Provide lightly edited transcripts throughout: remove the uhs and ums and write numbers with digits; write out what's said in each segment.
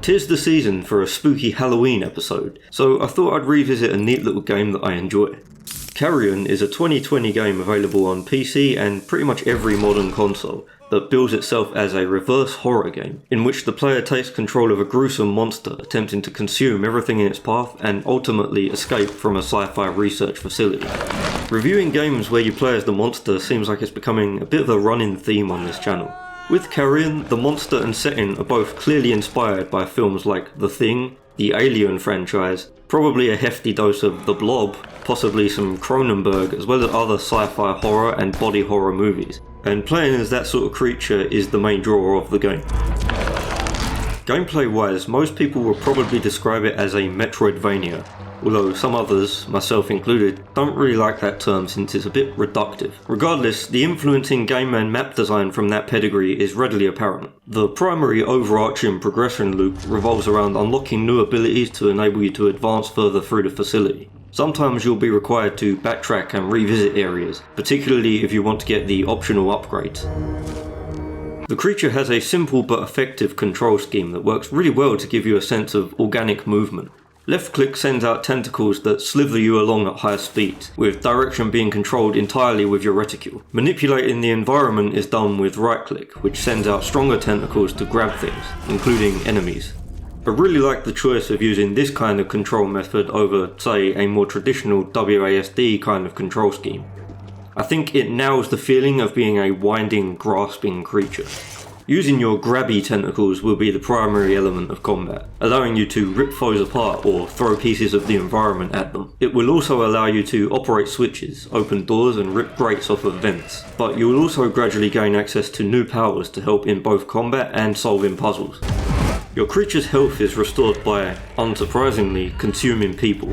'Tis the season for a spooky Halloween episode, so I thought I'd revisit a neat little game that I enjoy. Carrion is a 2020 game available on PC and pretty much every modern console that bills itself as a reverse horror game, in which the player takes control of a gruesome monster attempting to consume everything in its path and ultimately escape from a sci-fi research facility. Reviewing games where you play as the monster seems like it's becoming a bit of a running theme on this channel. With Carrion, the monster and setting are both clearly inspired by films like The Thing, the Alien franchise, probably a hefty dose of The Blob, possibly some Cronenberg, as well as other sci-fi horror and body horror movies, and playing as that sort of creature is the main draw of the game. Gameplay wise, most people will probably describe it as a Metroidvania, although some others, myself included, don't really like that term since it's a bit reductive. Regardless, the influence in game and map design from that pedigree is readily apparent. The primary overarching progression loop revolves around unlocking new abilities to enable you to advance further through the facility. Sometimes you'll be required to backtrack and revisit areas, particularly if you want to get the optional upgrades. The creature has a simple but effective control scheme that works really well to give you a sense of organic movement. Left click sends out tentacles that slither you along at higher speeds, with direction being controlled entirely with your reticule. Manipulating the environment is done with right click, which sends out stronger tentacles to grab things, including enemies. I really like the choice of using this kind of control method over, say, a more traditional WASD kind of control scheme. I think it nails the feeling of being a winding, grasping creature. Using your grabby tentacles will be the primary element of combat, allowing you to rip foes apart or throw pieces of the environment at them. It will also allow you to operate switches, open doors and rip grates off of vents, but you will also gradually gain access to new powers to help in both combat and solving puzzles. Your creature's health is restored by, unsurprisingly, consuming people.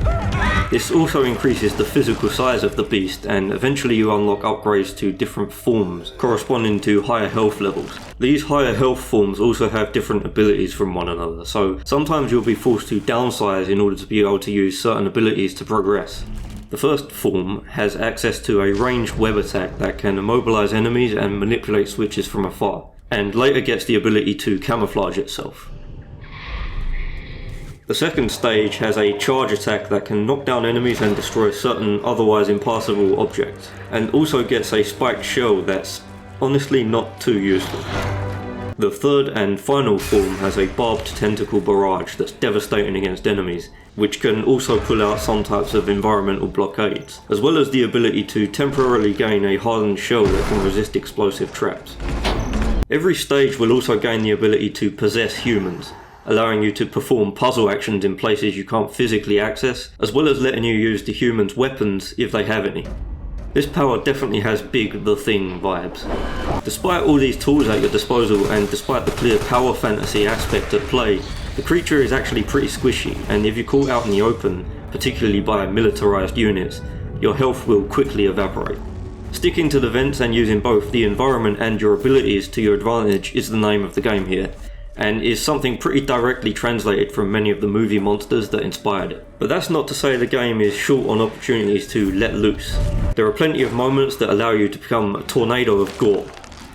This also increases the physical size of the beast, and eventually you unlock upgrades to different forms, corresponding to higher health levels. These higher health forms also have different abilities from one another, so sometimes you'll be forced to downsize in order to be able to use certain abilities to progress. The first form has access to a ranged web attack that can immobilize enemies and manipulate switches from afar, and later gets the ability to camouflage itself. The second stage has a charge attack that can knock down enemies and destroy certain otherwise impassable objects, and also gets a spiked shell that's honestly not too useful. The third and final form has a barbed tentacle barrage that's devastating against enemies, which can also pull out some types of environmental blockades, as well as the ability to temporarily gain a hardened shell that can resist explosive traps. Every stage will also gain the ability to possess humans, allowing you to perform puzzle actions in places you can't physically access, as well as letting you use the humans' weapons if they have any. This power definitely has big The Thing vibes. Despite all these tools at your disposal, and despite the clear power fantasy aspect at play, the creature is actually pretty squishy, and if you're caught out in the open, particularly by militarized units, your health will quickly evaporate. Sticking to the vents and using both the environment and your abilities to your advantage is the name of the game here, and is something pretty directly translated from many of the movie monsters that inspired it. But that's not to say the game is short on opportunities to let loose. There are plenty of moments that allow you to become a tornado of gore.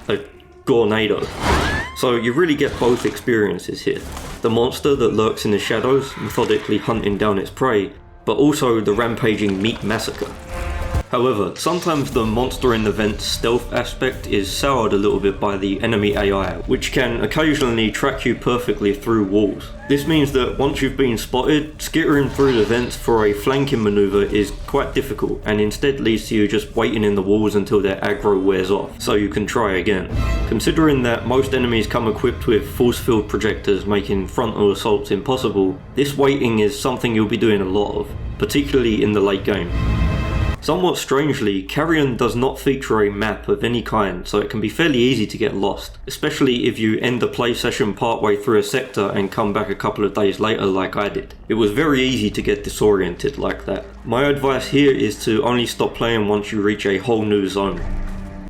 A gornado. So you really get both experiences here. The monster that lurks in the shadows, methodically hunting down its prey, but also the rampaging meat massacre. However, sometimes the monster in the vent's stealth aspect is soured a little bit by the enemy AI, which can occasionally track you perfectly through walls. This means that once you've been spotted, skittering through the vents for a flanking maneuver is quite difficult, and instead leads to you just waiting in the walls until their aggro wears off, so you can try again. Considering that most enemies come equipped with force field projectors making frontal assaults impossible, this waiting is something you'll be doing a lot of, particularly in the late game. Somewhat strangely, Carrion does not feature a map of any kind, so it can be fairly easy to get lost, especially if you end the play session partway through a sector and come back a couple of days later like I did. It was very easy to get disoriented like that. My advice here is to only stop playing once you reach a whole new zone.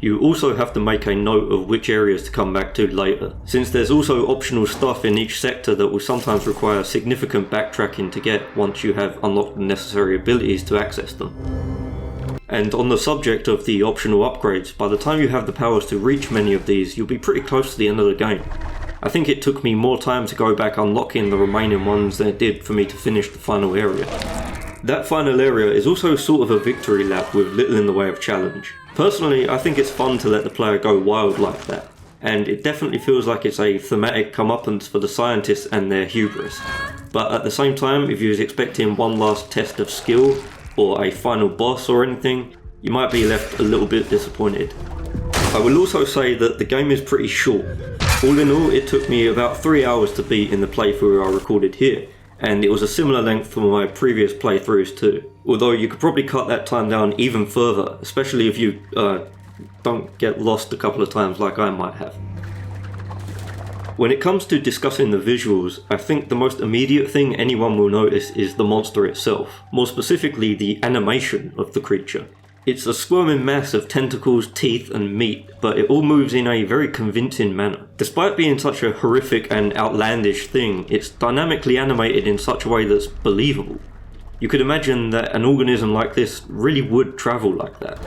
You also have to make a note of which areas to come back to later, since there's also optional stuff in each sector that will sometimes require significant backtracking to get once you have unlocked the necessary abilities to access them. And on the subject of the optional upgrades, by the time you have the powers to reach many of these, you'll be pretty close to the end of the game. I think it took me more time to go back unlocking the remaining ones than it did for me to finish the final area. That final area is also sort of a victory lap with little in the way of challenge. Personally, I think it's fun to let the player go wild like that, and it definitely feels like it's a thematic comeuppance for the scientists and their hubris. But at the same time, if you was expecting one last test of skill, or a final boss or anything, you might be left a little bit disappointed. I will also say that the game is pretty short. All in all, it took me about 3 hours to beat in the playthrough I recorded here, and it was a similar length for my previous playthroughs too. Although you could probably cut that time down even further, especially if you don't get lost a couple of times like I might have. When it comes to discussing the visuals, I think the most immediate thing anyone will notice is the monster itself, more specifically the animation of the creature. It's a squirming mass of tentacles, teeth and meat, but it all moves in a very convincing manner. Despite being such a horrific and outlandish thing, it's dynamically animated in such a way that's believable. You could imagine that an organism like this really would travel like that.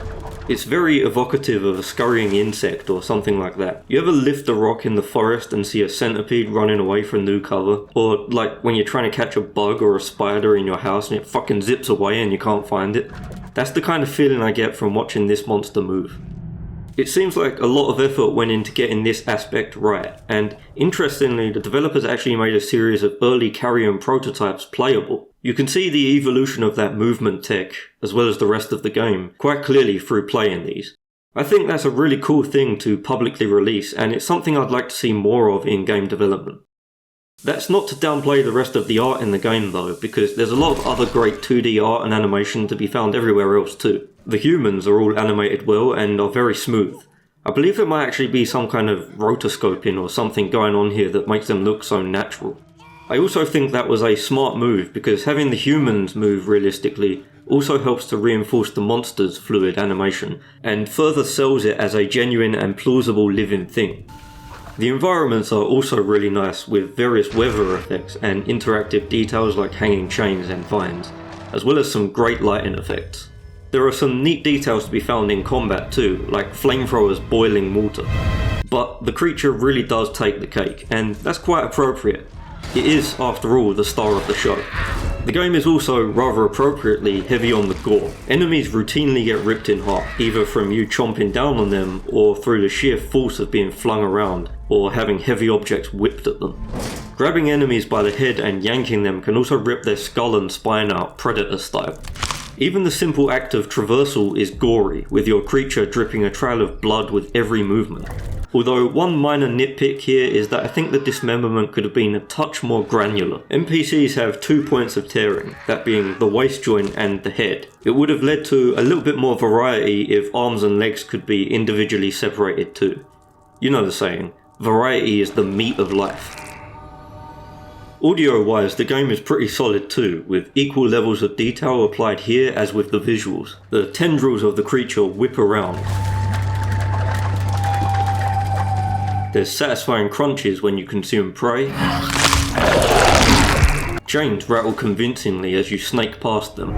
It's very evocative of a scurrying insect or something like that. You ever lift a rock in the forest and see a centipede running away from new cover? Or like when you're trying to catch a bug or a spider in your house and it fucking zips away and you can't find it? That's the kind of feeling I get from watching this monster move. It seems like a lot of effort went into getting this aspect right, and interestingly, the developers actually made a series of early Carrion prototypes playable. You can see the evolution of that movement tech, as well as the rest of the game, quite clearly through playing these. I think that's a really cool thing to publicly release, and it's something I'd like to see more of in game development. That's not to downplay the rest of the art in the game though, because there's a lot of other great 2D art and animation to be found everywhere else too. The humans are all animated well and are very smooth. I believe there might actually be some kind of rotoscoping or something going on here that makes them look so natural. I also think that was a smart move because having the humans move realistically also helps to reinforce the monster's fluid animation and further sells it as a genuine and plausible living thing. The environments are also really nice with various weather effects and interactive details like hanging chains and vines, as well as some great lighting effects. There are some neat details to be found in combat too, like flamethrowers boiling water. But the creature really does take the cake, and that's quite appropriate. It is, after all, the star of the show. The game is also, rather appropriately, heavy on the gore. Enemies routinely get ripped in half, either from you chomping down on them, or through the sheer force of being flung around, or having heavy objects whipped at them. Grabbing enemies by the head and yanking them can also rip their skull and spine out, Predator style. Even the simple act of traversal is gory, with your creature dripping a trail of blood with every movement. Although one minor nitpick here is that I think the dismemberment could have been a touch more granular. NPCs have 2 points of tearing, that being the waist joint and the head. It would have led to a little bit more variety if arms and legs could be individually separated too. You know the saying, variety is the meat of life. Audio-wise, the game is pretty solid too, with equal levels of detail applied here as with the visuals. The tendrils of the creature whip around. There's satisfying crunches when you consume prey. Chains rattle convincingly as you snake past them.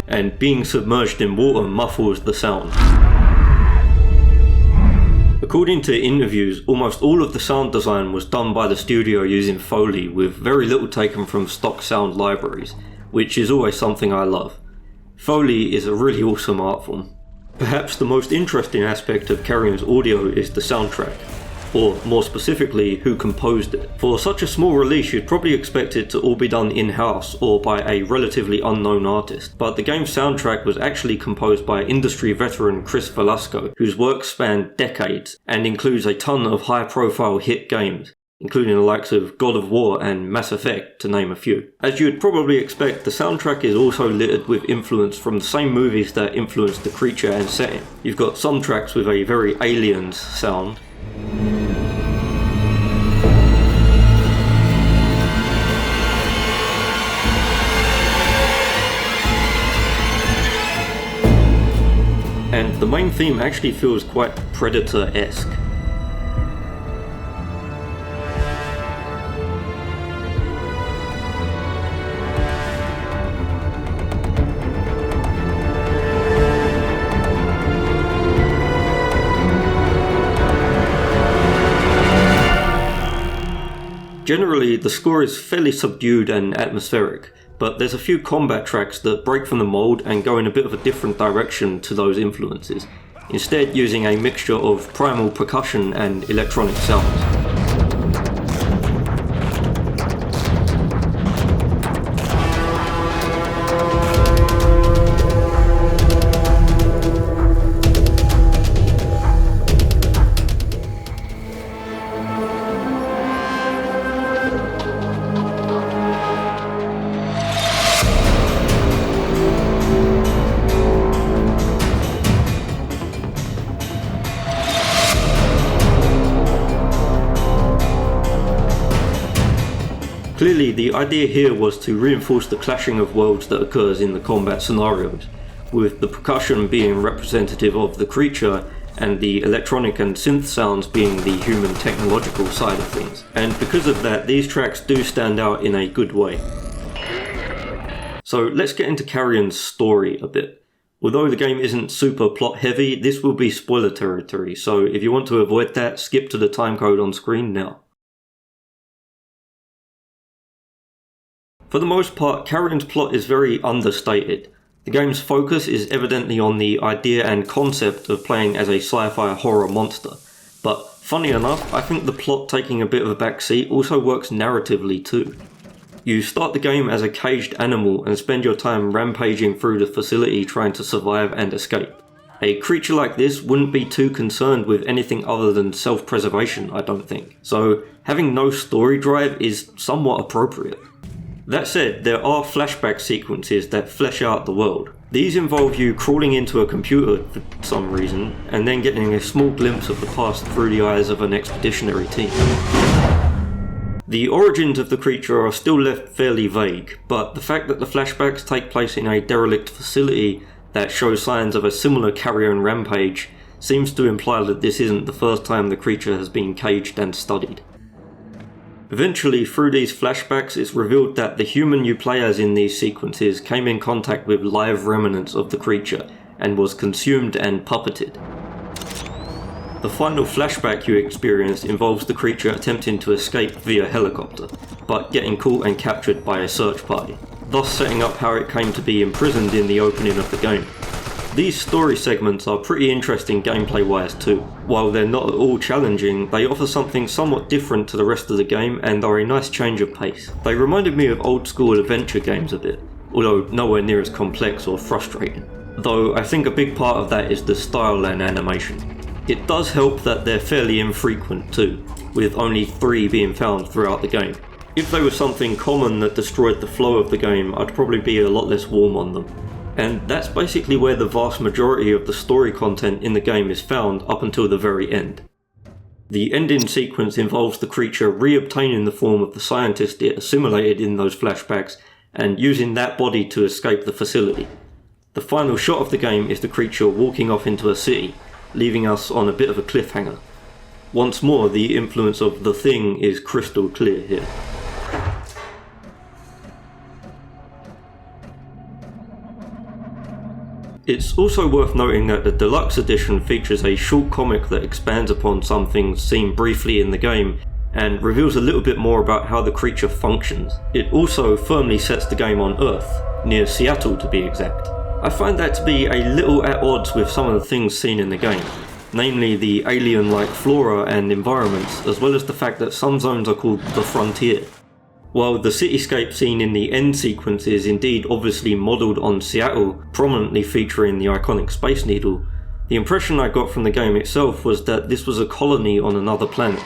And being submerged in water muffles the sound. According to interviews, almost all of the sound design was done by the studio using Foley, with very little taken from stock sound libraries, which is always something I love. Foley is a really awesome art form. Perhaps the most interesting aspect of Carrion's audio is the soundtrack, or more specifically, who composed it. For such a small release, you'd probably expect it to all be done in-house or by a relatively unknown artist, but the game's soundtrack was actually composed by industry veteran Chris Velasco, whose work spanned decades and includes a ton of high-profile hit games, including the likes of God of War and Mass Effect, to name a few. As you'd probably expect, the soundtrack is also littered with influence from the same movies that influenced the creature and setting. You've got some tracks with a very Aliens sound, and the main theme actually feels quite Predator-esque. Generally, the score is fairly subdued and atmospheric, but there's a few combat tracks that break from the mold and go in a bit of a different direction to those influences, instead using a mixture of primal percussion and electronic sounds. Clearly, the idea here was to reinforce the clashing of worlds that occurs in the combat scenarios, with the percussion being representative of the creature and the electronic and synth sounds being the human technological side of things. And because of that, these tracks do stand out in a good way. So let's get into Carrion's story a bit. Although the game isn't super plot heavy, this will be spoiler territory, so if you want to avoid that, skip to the timecode on screen now. For the most part, Carrion's plot is very understated. The game's focus is evidently on the idea and concept of playing as a sci-fi horror monster, but funny enough, I think the plot taking a bit of a backseat also works narratively too. You start the game as a caged animal and spend your time rampaging through the facility trying to survive and escape. A creature like this wouldn't be too concerned with anything other than self-preservation, I don't think, so having no story drive is somewhat appropriate. That said, there are flashback sequences that flesh out the world. These involve you crawling into a computer for some reason, and then getting a small glimpse of the past through the eyes of an expeditionary team. The origins of the creature are still left fairly vague, but the fact that the flashbacks take place in a derelict facility that shows signs of a similar Carrion rampage seems to imply that this isn't the first time the creature has been caged and studied. Eventually, through these flashbacks, it's revealed that the human you play as in these sequences came in contact with live remnants of the creature and was consumed and puppeted. The final flashback you experience involves the creature attempting to escape via helicopter, but getting caught and captured by a search party, thus setting up how it came to be imprisoned in the opening of the game. These story segments are pretty interesting gameplay wise too. While they're not at all challenging, they offer something somewhat different to the rest of the game and are a nice change of pace. They reminded me of old school adventure games a bit, although nowhere near as complex or frustrating. Though I think a big part of that is the style and animation. It does help that they're fairly infrequent too, with only 3 being found throughout the game. If they were something common that destroyed the flow of the game, I'd probably be a lot less warm on them. And that's basically where the vast majority of the story content in the game is found up until the very end. The ending sequence involves the creature re-obtaining the form of the scientist it assimilated in those flashbacks and using that body to escape the facility. The final shot of the game is the creature walking off into a city, leaving us on a bit of a cliffhanger. Once more, the influence of The Thing is crystal clear here. It's also worth noting that the deluxe edition features a short comic that expands upon some things seen briefly in the game and reveals a little bit more about how the creature functions. It also firmly sets the game on Earth, near Seattle to be exact. I find that to be a little at odds with some of the things seen in the game, namely the alien-like flora and environments, as well as the fact that some zones are called the Frontier. While the cityscape seen in the end sequence is indeed obviously modelled on Seattle, prominently featuring the iconic Space Needle, the impression I got from the game itself was that this was a colony on another planet,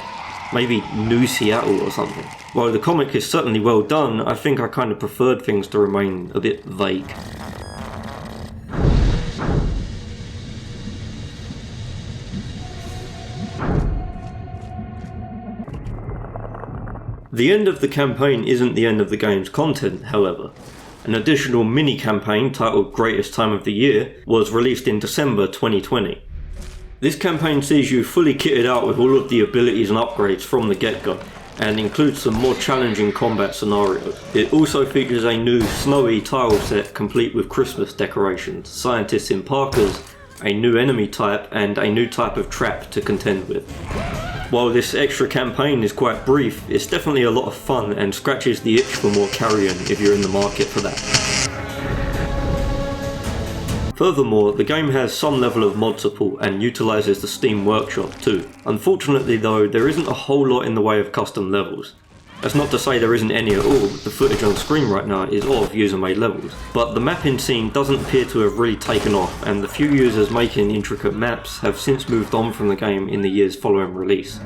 maybe New Seattle or something. While the comic is certainly well done, I think I kind of preferred things to remain a bit vague. The end of the campaign isn't the end of the game's content, however. An additional mini-campaign titled Greatest Time of the Year was released in December 2020. This campaign sees you fully kitted out with all of the abilities and upgrades from the get-go, and includes some more challenging combat scenarios. It also features a new snowy tile set complete with Christmas decorations, scientists in parkas, a new enemy type, and a new type of trap to contend with. while this extra campaign is quite brief, it's definitely a lot of fun and scratches the itch for more Carrion if you're in the market for that. Furthermore, the game has some level of mod support and utilises the Steam Workshop too. Unfortunately though, there isn't a whole lot in the way of custom levels. That's not to say there isn't any at all, the footage on screen right now is of user-made levels. But the mapping scene doesn't appear to have really taken off, and the few users making intricate maps have since moved on from the game in the years following release.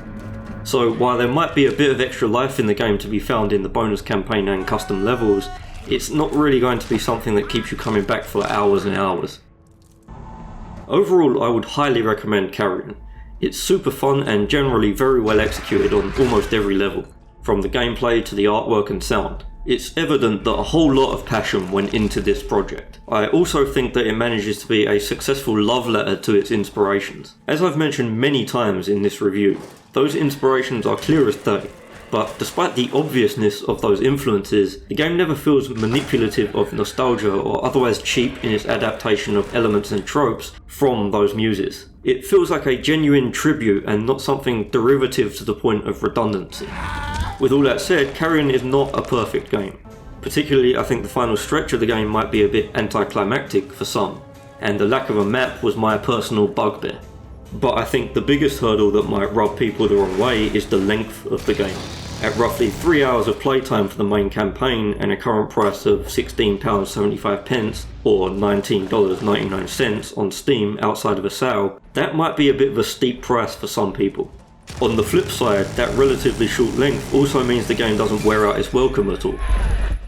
So while there might be a bit of extra life in the game to be found in the bonus campaign and custom levels, it's not really going to be something that keeps you coming back for hours and hours. Overall, I would highly recommend Carrion. It's super fun and generally very well executed on almost every level, from the gameplay to the artwork and sound. It's evident that a whole lot of passion went into this project. I also think that it manages to be a successful love letter to its inspirations. As I've mentioned many times in this review, those inspirations are clear as day. But despite the obviousness of those influences, the game never feels manipulative of nostalgia or otherwise cheap in its adaptation of elements and tropes from those muses. It feels like a genuine tribute and not something derivative to the point of redundancy. With all that said, Carrion is not a perfect game. Particularly, I think the final stretch of the game might be a bit anticlimactic for some, and the lack of a map was my personal bugbear. But I think the biggest hurdle that might rub people the wrong way is the length of the game. At roughly 3 hours of playtime for the main campaign and a current price of £16.75 or $19.99 on Steam outside of a sale, that might be a bit of a steep price for some people. On the flip side, that relatively short length also means the game doesn't wear out its welcome at all.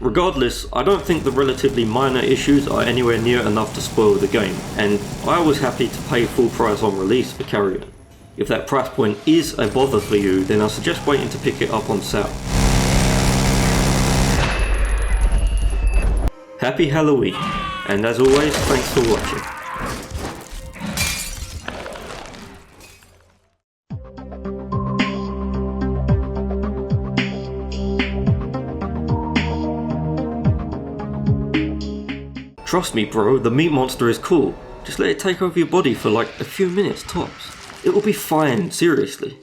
Regardless, I don't think the relatively minor issues are anywhere near enough to spoil the game, and I was happy to pay full price on release for Carrion. If that price point is a bother for you, then I suggest waiting to pick it up on sale. Happy Halloween, and as always, thanks for watching. Trust me bro, the meat monster is cool. Just let it take over your body for like a few minutes tops. It will be fine, seriously.